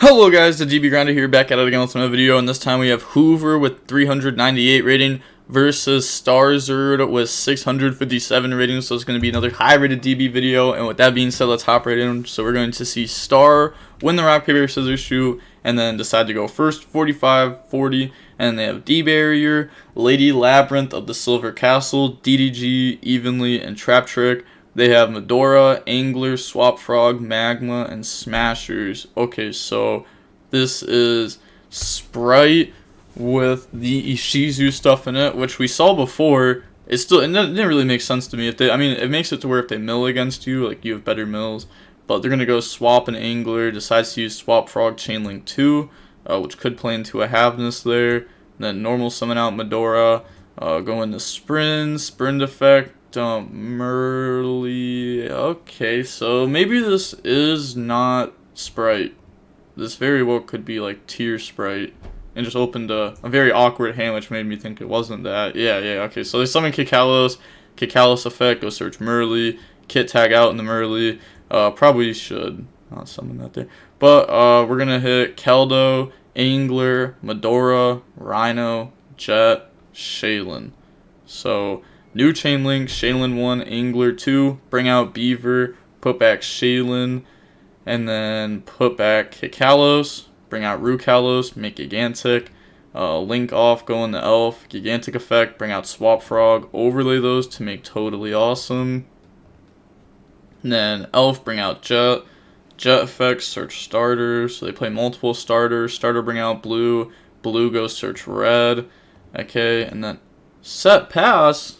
Hello guys, the DB Grinder here, back at it again with another video, and this time we have Hoover with 398 rating versus Starzard with 657 rating, so it's going to be another high rated DB video. And with that being said, let's hop right in. So we're going to see Star win the rock, paper, scissors, shoot, and then decide to go first, 45-40, and they have D-Barrier, Lady Labrynth of the Silver Castle, DDG, Evenly, and Trap Trick. They have Medora, Angler, Swap Frog, Magma, and Smashers. Okay, so this is Spright with the Ishizu stuff in it, which we saw before. It didn't really make sense to me. It makes it to where if they mill against you, like you have better mills. But they're gonna go Swap and Angler. Decides to use Swap Frog, Chainlink 2, which could play into a Haveness there. And then normal summon out Medora. Go into Sprint effect. Merly. Okay, so maybe this is not Spright. This very well could be like tier Spright, and just opened a very awkward hand, which made me think it wasn't that. Yeah, okay, so they summon Kikalos effect, go search Merly, Kit tag out in the Merly. Probably should not summon that there, but we're gonna hit Keldo, Angler, Medora, Rhino, Jet, Shaylin. So new Chainlink, Shaylin 1, Angler 2, bring out Beaver, put back Shaylin, and then put back Kikalos, bring out Rukalos, make Gigantic, link off, go in the Elf, Gigantic effect, bring out Swap Frog, overlay those to make Totally Awesome, and then Elf, bring out Jet effect, search starters, so they play multiple starters, starter bring out Blue go search Red, okay, and then set pass.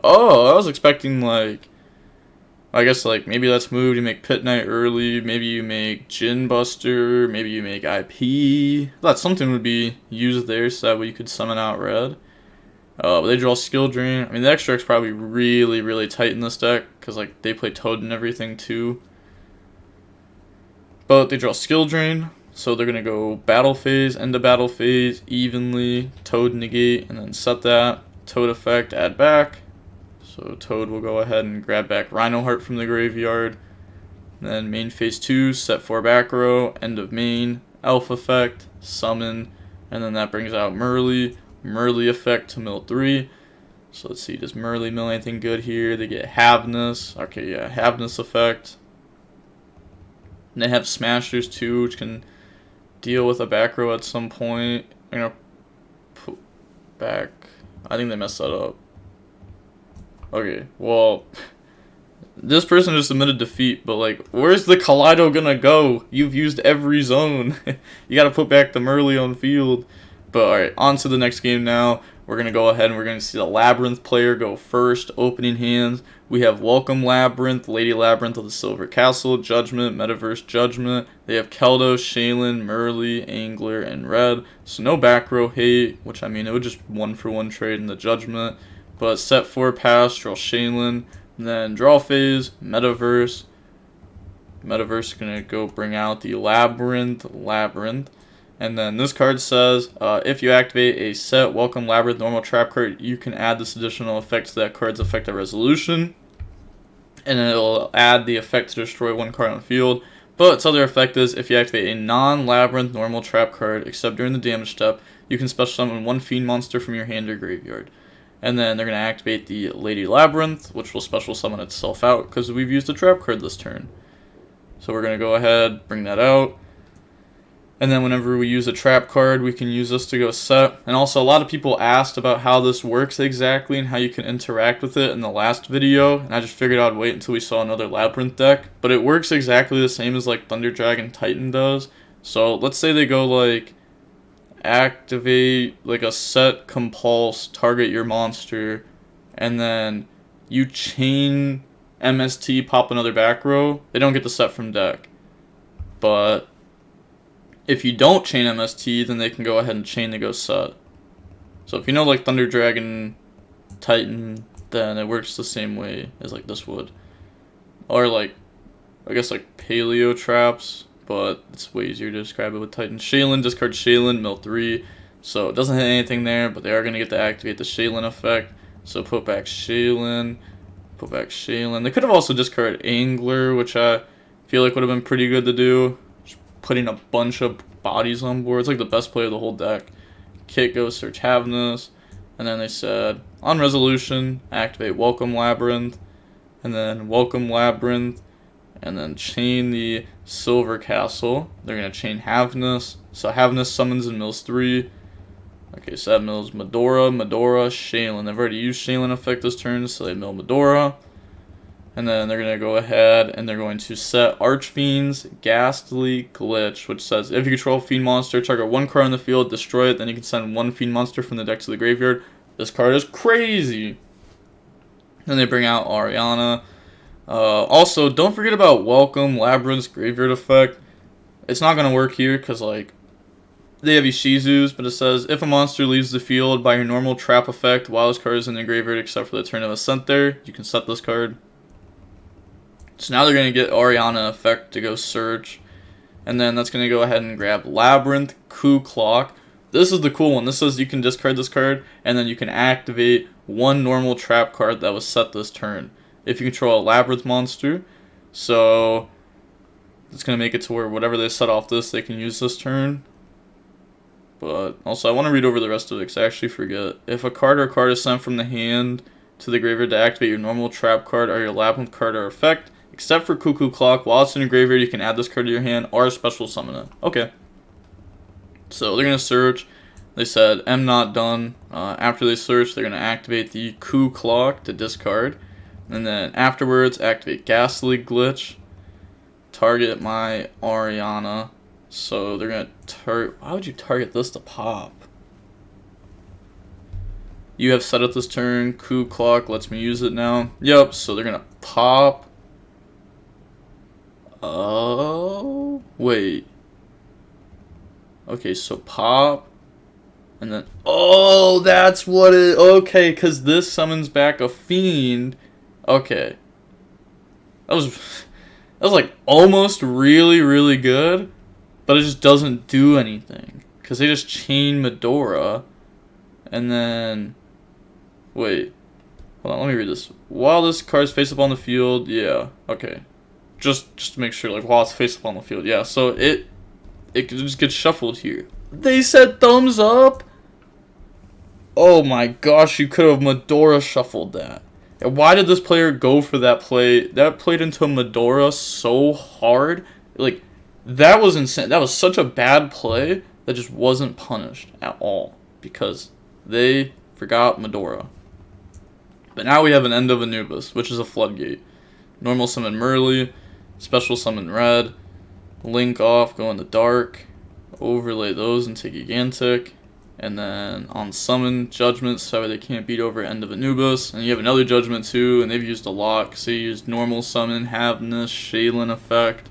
Oh, I was expecting, like, I guess, like, maybe that's moved. You make Pit Knight early. Maybe you make Jin Buster. Maybe you make IP. Thought something would be used there so that way you could summon out Red. But they draw Skill Drain. I mean, the extract's probably really, really tight in this deck because, like, they play Toad and everything, too. But they draw Skill Drain. So they're going to go Battle Phase, end of Battle Phase, Evenly, Toad negate, and then set that. Toad effect, add back. So Toad will go ahead and grab back Rhino Heart from the graveyard. Then main phase 2, set 4 back row, end of main, Elf effect, summon, and then that brings out Merly effect to mill 3. So let's see, does Merly mill anything good here? They get Haveness. Okay, yeah, Haveness effect. And they have Smashers too, which can deal with a back row at some point. I'm gonna put back. I think they messed that up. Okay, well, this person just admitted defeat, but, like, where's the Kaleido gonna go? You've used every zone. You gotta put back the Merly on field. But, alright, on to the next game now. We're gonna go ahead and we're gonna see the Labrynth player go first, opening hands. We have Welcome Labrynth, Lady Labrynth of the Silver Castle, Judgment, Metaverse Judgment. They have Keldo, Shaylin, Merly, Angler, and Red. So no back row hate, which, I mean, it would just 1-for-1 trade in the Judgment. But set 4 pass, draw Shaylin, then draw phase, Metaverse. Metaverse is going to go bring out the Labrynth. And then this card says, if you activate a set Welcome Labrynth normal trap card, you can add this additional effect to that card's effective resolution. And then it'll add the effect to destroy one card on the field. But its other effect is, if you activate a non-Labrynth normal trap card, except during the damage step, you can special summon one Fiend monster from your hand or graveyard. And then they're going to activate the Lady Labrynth, which will special summon itself out because we've used a trap card this turn. So we're going to go ahead, bring that out. And then whenever we use a trap card, we can use this to go set. And also, a lot of people asked about how this works exactly and how you can interact with it in the last video. And I just figured I'd wait until we saw another Labrynth deck. But it works exactly the same as like Thunder Dragon Titan does. So let's say they go like activate like a set compulse, target your monster, and then you chain MST, pop another back row. They don't get the set from deck. But if you don't chain MST, then they can go ahead and chain to go set. So if you know like Thunder Dragon Titan, then it works the same way as like this would. Or like, I guess like Paleo Traps, but it's way easier to describe it with Titan. Shaylin, discard Shaylin, mill 3. So it doesn't hit anything there, but they are going to get to activate the Shaylin effect. So put back Shaylin. They could have also discarded Angler, which I feel like would have been pretty good to do. Just putting a bunch of bodies on board. It's like the best play of the whole deck. Kit, go search Havness. And then they said, on resolution, activate Welcome Labrynth. And then Welcome Labrynth. And then chain the Silver Castle. They're going to chain Havness. So Havness summons and mills 3. Okay, so that mills Medora, Shaylin. They've already used Shaylin effect this turn, so they mill Medora. And then they're going to go ahead and they're going to set Archfiend's Ghastly Glitch, which says if you control a Fiend monster, target one card on the field, destroy it, then you can send one Fiend monster from the deck to the graveyard. This card is crazy. Then they bring out Ariana. Also, don't forget about Welcome Labrynth's Graveyard effect. It's not going to work here because, like, they have Ishizu's, but it says if a monster leaves the field by your normal trap effect while this card is in the graveyard except for the turn of a sent there, you can set this card. So now they're going to get Ariana effect to go search. And then that's going to go ahead and grab Labrynth, Coup Clock. This is the cool one. This says you can discard this card, and then you can activate one normal trap card that was set this turn if you control a Labrynth monster. So it's going to make it to where whatever they set off this, they can use this turn. But also, I want to read over the rest of it because I actually forget. If a card or card is sent from the hand to the graveyard to activate your normal trap card or your Labrynth card or effect, except for Cuckoo Clock, while it's in your graveyard, you can add this card to your hand or special summon it. Okay. So they're going to search. They said, M not done. After they search, they're going to activate the Coup Clock to discard. And then afterwards, activate Ghastly Glitch. Target my Ariana. So they're going to target... Why would you target this to pop? You have set up this turn. Coup Clock lets me use it now. Yep, so they're going to pop... Oh, wait. Okay, so pop. And then, oh, that's what it, okay, because this summons back a Fiend. Okay. That was like almost really, really good, but it just doesn't do anything. Because they just chain Medora. And then, wait. Hold on, let me read this. While this card's face up on the field, yeah, okay. Just to make sure, like, while it's face up on the field. Yeah, so it just gets shuffled here. They said thumbs up? Oh my gosh, you could have Medora shuffled that. And why did this player go for that play? That played into Medora so hard. Like, that was insane. That was such a bad play that just wasn't punished at all. Because they forgot Medora. But now we have an End of Anubis, which is a floodgate. Normal summon Merly. Special summon red, link off, go in the dark, overlay those and take Gigantic, and then on summon, Judgment, so they can't beat over End of Anubis, and you have another Judgment too, and they've used a lot, because they used normal summon, Havness, Shaylin effect,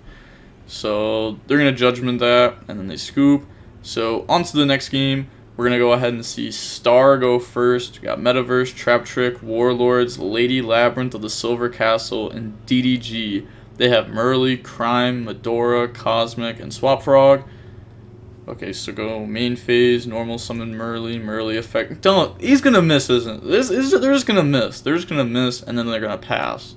so they're going to Judgment that, and then they scoop. So on to the next game, we're going to go ahead and see Star go first. We got Metaverse, Trap Trick, Warlords, Lady Labrynth of the Silver Castle, and DDG. They have Merly, Crime, Medora, Cosmic, and Swap Frog. Okay, so go main phase, normal summon Merly effect. Don't, he's gonna miss, isn't it? They're just gonna miss. They're just gonna miss, and then they're gonna pass.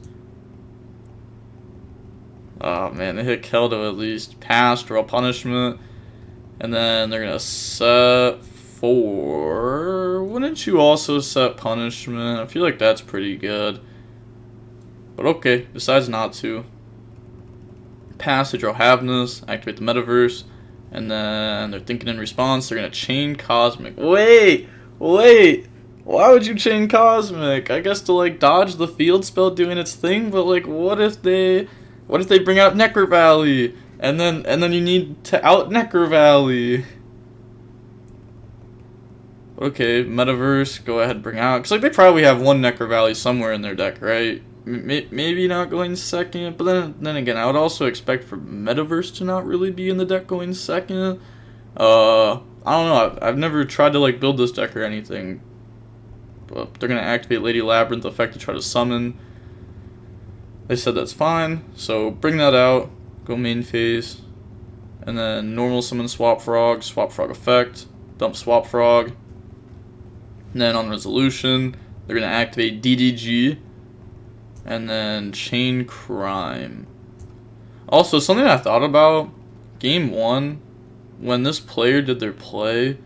Oh man, they hit Keldo at least. Pass, draw punishment. And then they're gonna set 4. Wouldn't you also set punishment? I feel like that's pretty good. But okay, decides not to. Pass to draw Havness, activate the Metaverse, and then they're thinking in response, they're going to chain Cosmic. Wait, why would you chain Cosmic? I guess to, like, dodge the field spell doing its thing, but, like, what if they bring out Necro Valley, and then you need to out Necro Valley? Okay, Metaverse, go ahead and bring out, because, like, they probably have one Necro Valley somewhere in their deck, right? Maybe not going second, but then again, I would also expect for Metaverse to not really be in the deck going second. I don't know. I've never tried to, like, build this deck or anything. But they're gonna activate Lady Labrynth effect to try to summon. They said that's fine, so bring that out. Go main phase, and then normal summon Swap Frog effect, dump Swap Frog. And then on resolution, they're gonna activate DDG. And then chain Crime. Also, something I thought about, game 1, when this player did their play,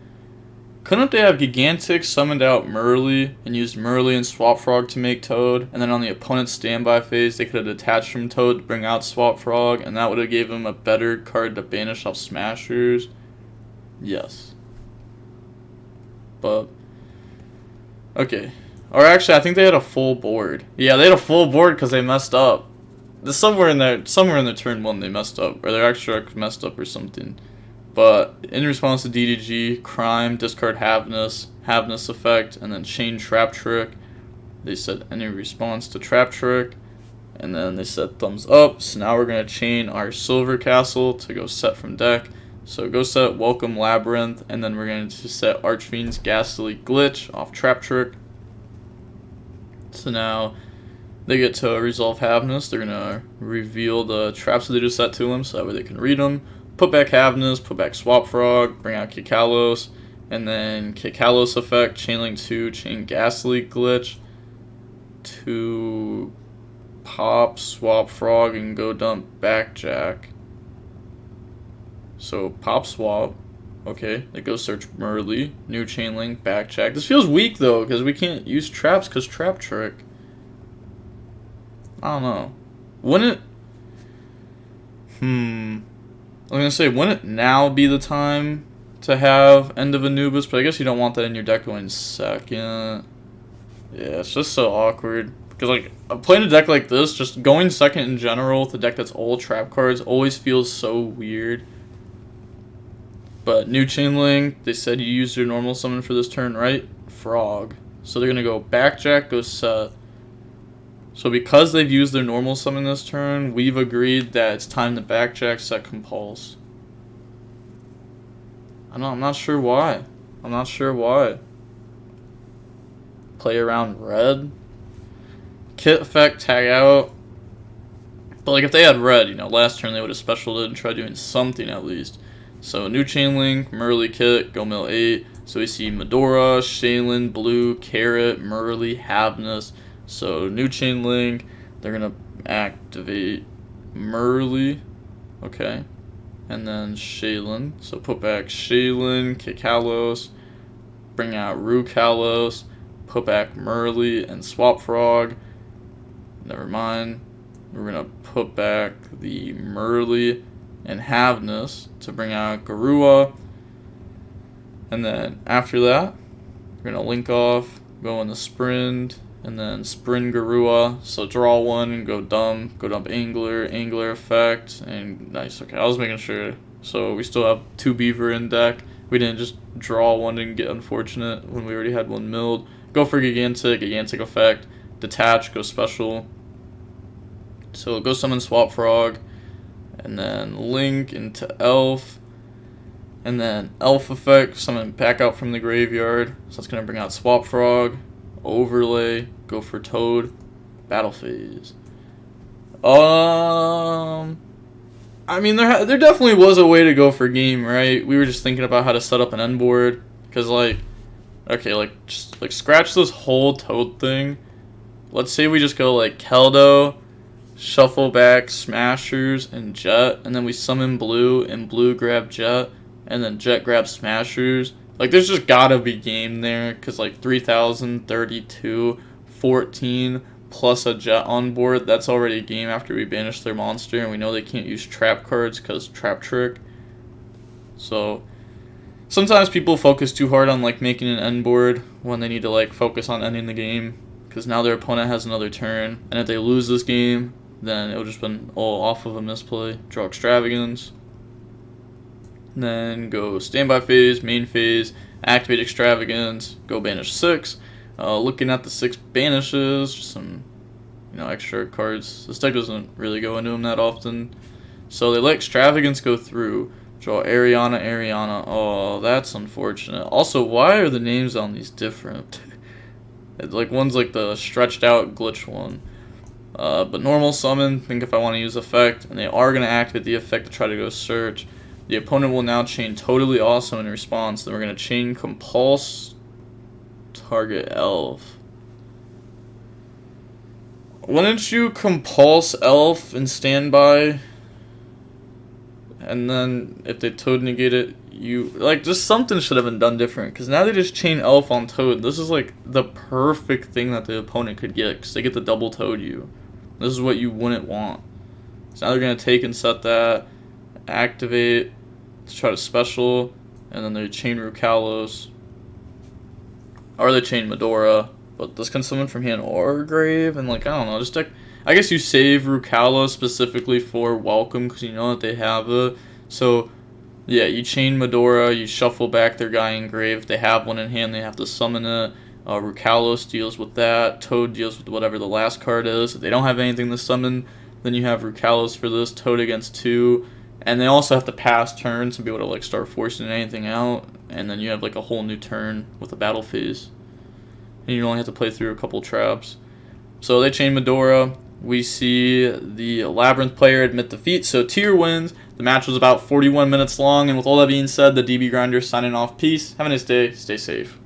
couldn't they have Gigantic summoned out Merly and used Merly and Swap Frog to make Toad, and then on the opponent's standby phase they could have detached from Toad to bring out Swap Frog, and that would have gave him a better card to banish off Smashers? Yes. But okay. Or actually, I think they had a full board. Yeah, they had a full board because they messed up. Somewhere in their turn 1 they messed up, or their extra messed up or something. But in response to DDG, Crime, discard Havness effect, and then chain Trap Trick. They said any response to Trap Trick, and then they said thumbs up. So now we're gonna chain our Silver Castle to go set from deck. So go set Welcome Labrynth, and then we're going to set Archfiend's Ghastly Glitch off Trap Trick. So now they get to resolve Havness. They're going to reveal the traps that they just set to them so that way they can read them. Put back Havness, put back Swap Frog, bring out Kikalos, and then Kikalos effect, Chainlink 2, chain Ghastly Glitch to pop Swap Frog and go dump Backjack. So pop Swap, okay, they go search Merly, new Chainlink, Backjack. This feels weak though, because we can't use traps because Trap Trick. I don't know. Wouldn't I was gonna say, wouldn't now be the time to have End of Anubis, but I guess you don't want that in your deck going second. Yeah, it's just so awkward. Because, like, playing a deck like this, just going second in general with a deck that's all trap cards always feels so weird. But new Chainlink, they said you used your normal summon for this turn, right? Frog. So they're gonna go Backjack, go set. So because they've used their normal summon this turn, we've agreed that it's time to Backjack, set Compulse. I'm not sure why. Play around red. Kit effect, tag out. But like if they had red, you know, last turn they would have specialed it and tried doing something at least. So new Chainlink, Merly Kit, go mill 8. So we see Medora, Shaylin, Blue, Carrot, Merly, Havness. So new Chainlink, they're gonna activate Merly, okay, and then Shaylin. So put back Shaylin, Kikalos, bring out Rukalos, put back Merly and Swap Frog. Never mind. We're gonna put back the Merly and Havness to bring out Garua. And then after that, we're gonna link off, go in the Sprint, and then Sprint Garua. So draw one and go dump Angler effect, and nice. Okay, I was making sure. So we still have 2 Beaver in deck. We didn't just draw one and get unfortunate when we already had one milled. Go for Gigantic effect, detach, go special. So go summon Swap Frog, and then link into Elf, and then Elf effect, summon back out from the graveyard. So that's gonna bring out Swap Frog, overlay, go for Toad, battle phase. I mean, there definitely was a way to go for game, right? We were just thinking about how to set up an end board, because like, okay, like just like scratch this whole Toad thing. Let's say we just go like Keldo, shuffle back Smashers and Jet, and then we summon Blue, and Blue grab Jet, and then Jet grabs Smashers. Like, there's just gotta be game there, because like 3,032, 14, plus a Jet on board, that's already a game after we banish their monster, and we know they can't use trap cards because Trap Trick. So sometimes people focus too hard on like making an end board when they need to like focus on ending the game, because now their opponent has another turn, and if they lose this game, then it'll just been all off of a misplay. Draw Extravagance, then go standby phase, main phase, activate Extravagance, go banish 6. Looking at the 6 banishes, just some, you know, extra cards. This deck doesn't really go into them that often, so they let Extravagance go through. Draw Ariana. Oh, that's unfortunate. Also, why are the names on these different? Like one's like the stretched out glitch one. But normal summon, think if I want to use effect, and they are going to activate the effect to try to go search. The opponent will now chain Totally Awesome in response. Then we're going to chain Compulse, target Elf. Wouldn't you Compulse Elf and standby? And then if they Toad negate it, just something should have been done different, because now they just chain Elf on Toad. This is like the perfect thing that the opponent could get, because they get the double Toad you. This is what you wouldn't want. So now they're going to take and set that, activate, to try to special, and then they chain Rukalos, or they chain Medora, but this can summon from hand or grave, and like, I don't know, just like, I guess you save Rukalos specifically for Welcome, because you know that they have it, so yeah, you chain Medora, you shuffle back their guy in grave. If they have one in hand, they have to summon it. Rukalos deals with that. Toad deals with whatever the last card is. If they don't have anything to summon, then you have Rukalos for this. Toad against 2. And they also have to pass turns to be able to like start forcing anything out. And then you have like a whole new turn with a battle phase. And you only have to play through a couple traps. So they chain Medora. We see the Labrynth player admit defeat, so Tier wins. The match was about 41 minutes long, and with all that being said, the DB Grinder signing off. Peace. Have a nice day. Stay safe.